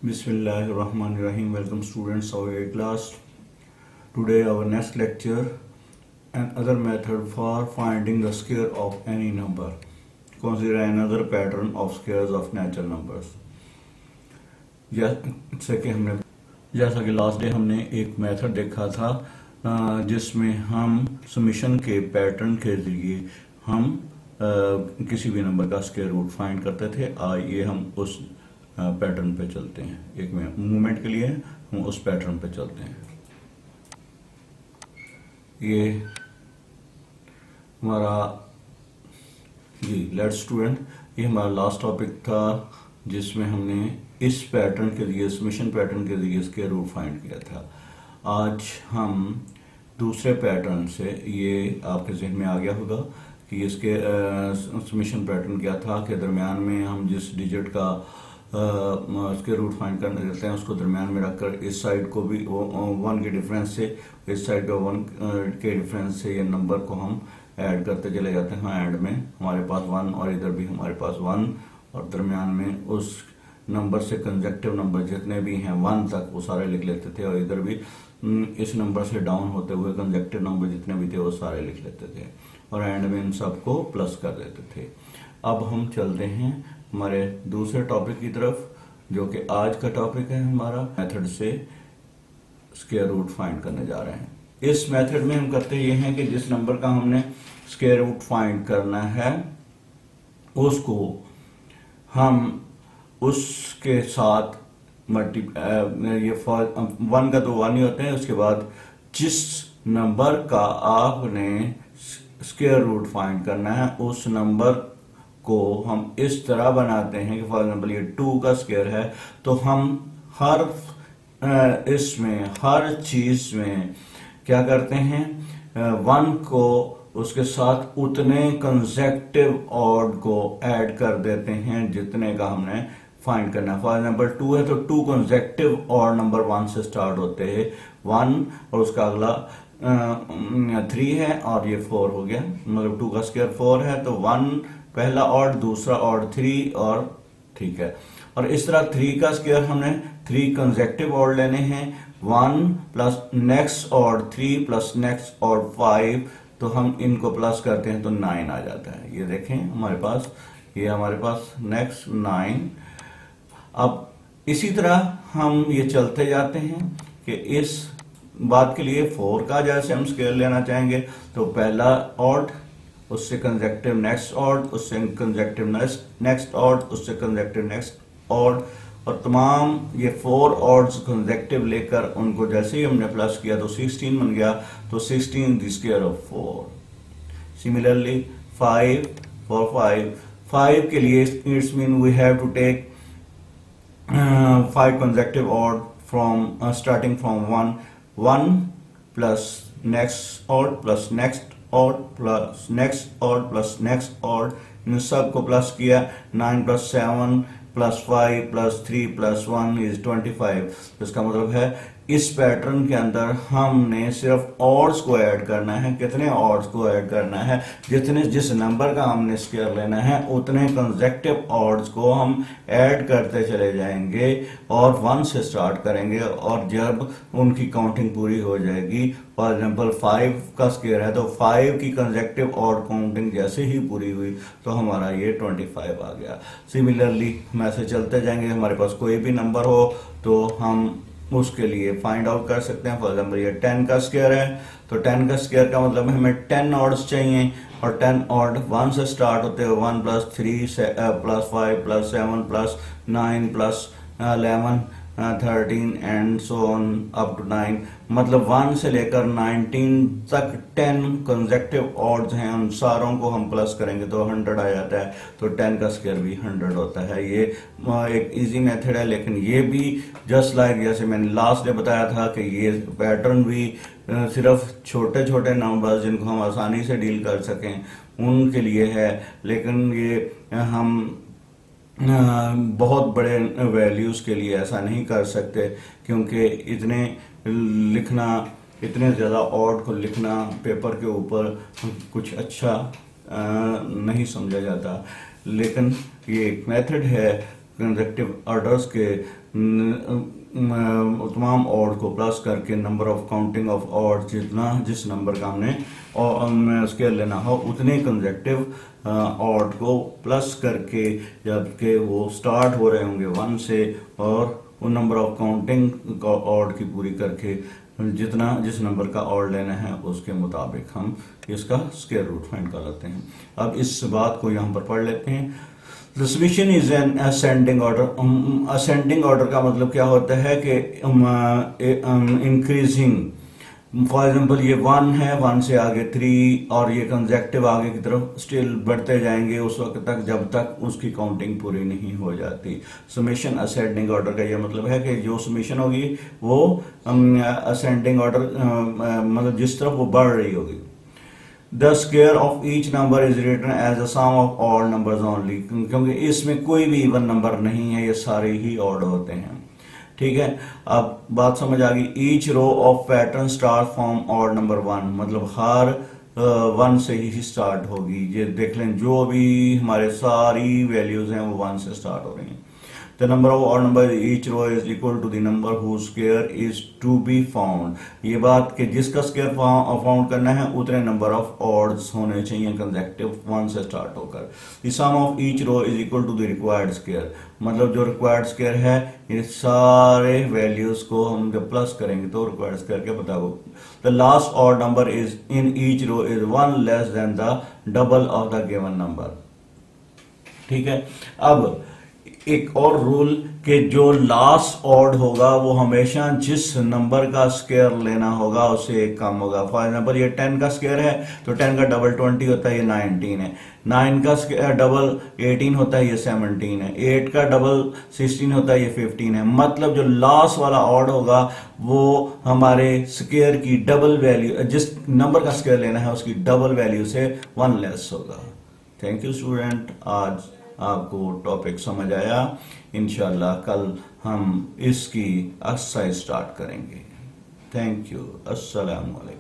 Bismillahirrahmanirrahim. Welcome students of 8th class. Today our next lecture, another method for finding the square of any number. Consider another pattern of squares of natural numbers. जैसा कि last day हमने एक method देखा था जिसमें हम summation के pattern के जरिए हम किसी भी नंबर का स्क्वायर रूट फाइंड करते थे। आइए हम उस पैटर्न पे चलते हैं। एक मूवमेंट के लिए हम उस पैटर्न पे चलते हैं। ये हमारा लेट्स स्टूडेंट, ये हमारा लास्ट टॉपिक था जिसमें हमने इस पैटर्न के लिए, समीशन पैटर्न के लिए स्क्वायर रूट फाइंड किया था। आज हम दूसरे पैटर्न से, ये आपके जहन में आ गया होगा कि इसके समीशन पैटर्न क्या था कि दरमियान में हम जिस डिजिट का स्क्वायर रूट फाइंड करना चाहते हैं उसको दरमियान में रखकर इस साइड को भी वन के डिफरेंस से, इस साइड को वन के डिफरेंस से ये नंबर को हम ऐड करते चले जाते हैं। हाँ, ऐड में हमारे पास वन और इधर भी हमारे पास वन, और दरमियान में उस नंबर से कंसेक्टिव नंबर जितने भी हैं वन तक वो सारे लिख लेते थे, और इधर भी इस नंबर से डाउन होते हुए कंसेक्टिव नंबर जितने भी थे वो सारे लिख लेते थे, और एंड में इन सबको प्लस कर देते थे। अब हम चलते हैं हमारे दूसरे टॉपिक की तरफ, जो कि आज का टॉपिक है हमारा मेथड से स्क्वायर रूट फाइंड करने जा रहे हैं। इस मेथड में हम करते ये हैं कि जिस नंबर का हमने स्क्वायर रूट फाइंड करना है उसको हम उसके साथ ये वन का तो वन ही होते हैं, उसके बाद जिस नंबर का आपने स्क्वायर रूट फाइंड करना है उस नंबर को हम इस तरह बनाते हैं कि फॉर एग्जाम्पल ये 2 का स्क्वायर है, तो हम हर इसमें हर चीज में क्या करते हैं, 1 को उसके साथ उतने कंसेक्टिव ऑड को ऐड कर देते हैं जितने का हमने फाइंड करना है। फॉर एग्जाम्पल 2 है तो 2 कंसेक्टिव ऑड नंबर 1 से स्टार्ट होते हैं, 1 और उसका अगला 3 है और ये 4 हो गया, मतलब 2 का स्क्वायर 4 है तो 1 पहला ऑड, दूसरा ऑड 3, और ठीक है। और इस तरह 3 का स्क्वायर हमने 3 कंसेक्टिव ऑड लेने हैं, 1 plus next odd 3 plus next odd 5, तो हम इनको प्लस करते हैं तो 9 आ जाता है। ये देखें हमारे पास, ये हमारे पास नेक्स्ट 9। अब इसी तरह हम ये चलते जाते हैं कि इस बात के लिए 4 का जैसे हम स्क्वायर लेना चाहेंगे तो पहला ऑड, उससे कंसेक्टिव नेक्स्ट ऑड, उससे कंसेक्टिव नेक्स्ट ऑड, उससे कंसेक्टिव नेक्स्ट ऑड, और तमाम ये 4 ऑड्स कंसेक्टिव लेकर उनको जैसे ही हमने प्लस किया तो 16 बन गया, तो 16 the square of 4। Similarly 5 for 5 के लिए it's mean we have to take 5 consecutive odd from starting from 1 plus next odd plus next odd plus next odd plus next odd, इन सब को प्लस किया, 9 plus 7 plus 5 plus 3 plus 1 is 25। इसका मतलब है इस pattern के अंदर हमने सिर्फ ऑड्स को ऐड करना है। कितने ऑड्स को ऐड करना है, जितने जिस नंबर का हमने स्क्वायर लेना है उतने कंसेक्टिव ऑड्स को हम ऐड करते चले जाएंगे और 1 से स्टार्ट करेंगे, और जब उनकी काउंटिंग पूरी हो जाएगी, फॉर एग्जाम्पल 5 का स्क्वायर है तो 5 की कंसेक्टिव ऑड काउंटिंग जैसे ही पूरी हुई तो हमारा ये 25 आ गया। सिमिलरली हम ऐसे चलते जाएंगे, हमारे पास कोई भी नंबर हो तो हम उसके लिए फाइंड आउट कर सकते हैं। फॉर एग्जाम्पल ये 10 का स्क्वायर है तो 10 का स्क्वायर का मतलब हमें 10 ऑड्स चाहिए, और 10 ऑड 1 से स्टार्ट होते हैं, 1 plus 3 plus 5 plus 7 plus 9 plus 11 13 and so on up to 9, मतलब 1 से लेकर 19 तक 10 कंसेक्टिव ऑड्स हैं, उन सारों को हम प्लस करेंगे तो 100 आ जाता है, तो 10 का स्क्वायर भी 100 होता है। ये एक इजी मेथड है, लेकिन ये भी जस्ट लाइक जैसे मैंने लास्ट डे बताया था कि ये पैटर्न भी सिर्फ छोटे छोटे नंबर्स जिनको हम आसानी से डील कर सकें उनके लिए है, लेकिन ये हम बहुत बड़े वैल्यूज़ के लिए ऐसा नहीं कर सकते, क्योंकि इतने लिखना, इतने ज़्यादा ऑड को लिखना पेपर के ऊपर कुछ अच्छा नहीं समझा जाता। लेकिन ये एक मेथड है कंसेक्टिव ऑर्डर्स के तमाम ऑड को प्लस करके number of counting of odd, जितना जिस नंबर का हमने स्केयर लेना हो उतने कंसेक्टिव ऑड को प्लस करके, जबकि वो स्टार्ट हो रहे होंगे 1 से, और वो नंबर ऑफ काउंटिंग ऑड की पूरी करके जितना जिस नंबर का ऑड लेना है उसके मुताबिक हम इसका स्क्वायर रूट फाइंड कर लेते हैं। अब इस बात को यहाँ पर पढ़ लेते हैं। The summation is an ascending order. Ascending order का मतलब क्या होता है कि इंक्रीजिंग। फॉर एग्जाम्पल ये 1 है, 1 से आगे 3 और ये कंसेक्टिव आगे की तरफ स्टिल बढ़ते जाएंगे उस वक्त तक जब तक उसकी काउंटिंग पूरी नहीं हो जाती। समेशन असेंडिंग ऑर्डर का ये मतलब है कि जो समेशन होगी वो असेंडिंग ऑर्डर मतलब जिस तरफ वो बढ़ रही होगी। The square of each number is written as a sum of odd numbers only, क्योंकि इसमें कोई भी इवन नंबर नहीं है, ये सारे ही ऑड होते हैं। ठीक है, अब बात समझ आ गई। Each row of pattern start from odd number 1, मतलब हर 1 से ही स्टार्ट होगी। ये देख लें, जो भी हमारे सारी वैल्यूज हैं वो 1 से स्टार्ट हो रही हैं। The number of odd number in each row is equal to the number whose square is to be found। ये बात कि जिसका स्क्वायर फाउंड करना है उतने नंबर ऑफ ऑड्स होने चाहिए कंसेक्टिव 1 से स्टार्ट होकर। The sum of each row is equal to the required square, मतलब जो रिक्वायर्ड स्क्वायर है ये सारे वैल्यूज को हम जब प्लस करेंगे तो रिक्वायर्ड स्क्वायर क्या पता हो। The last odd number is in each row is 1 less than the double of the given number। ठीक है, अब एक और रूल कि जो लास्ट ऑड होगा वो हमेशा जिस नंबर का स्क्वायर लेना होगा उससे एक कम होगा। फॉर एग्जांपल ये 10 का स्क्वायर है तो 10 का डबल 20 होता है, ये 19 है। 9 का डबल 18 होता है, ये 17 है। 8 का डबल 16 होता है, ये 15 है। मतलब जो लास्ट वाला ऑड होगा वो हमारे स्क्वायर की डबल वैल्यू, जिस नंबर का स्क्वायर लेना है उसकी डबल वैल्यू से 1 लेस होगा। थैंक यू स्टूडेंट, आज आपको टॉपिक समझ आया। इंशाल्लाह कल हम इसकी एक्सरसाइज स्टार्ट करेंगे। Thank you. अस्सलाम वालेकुम।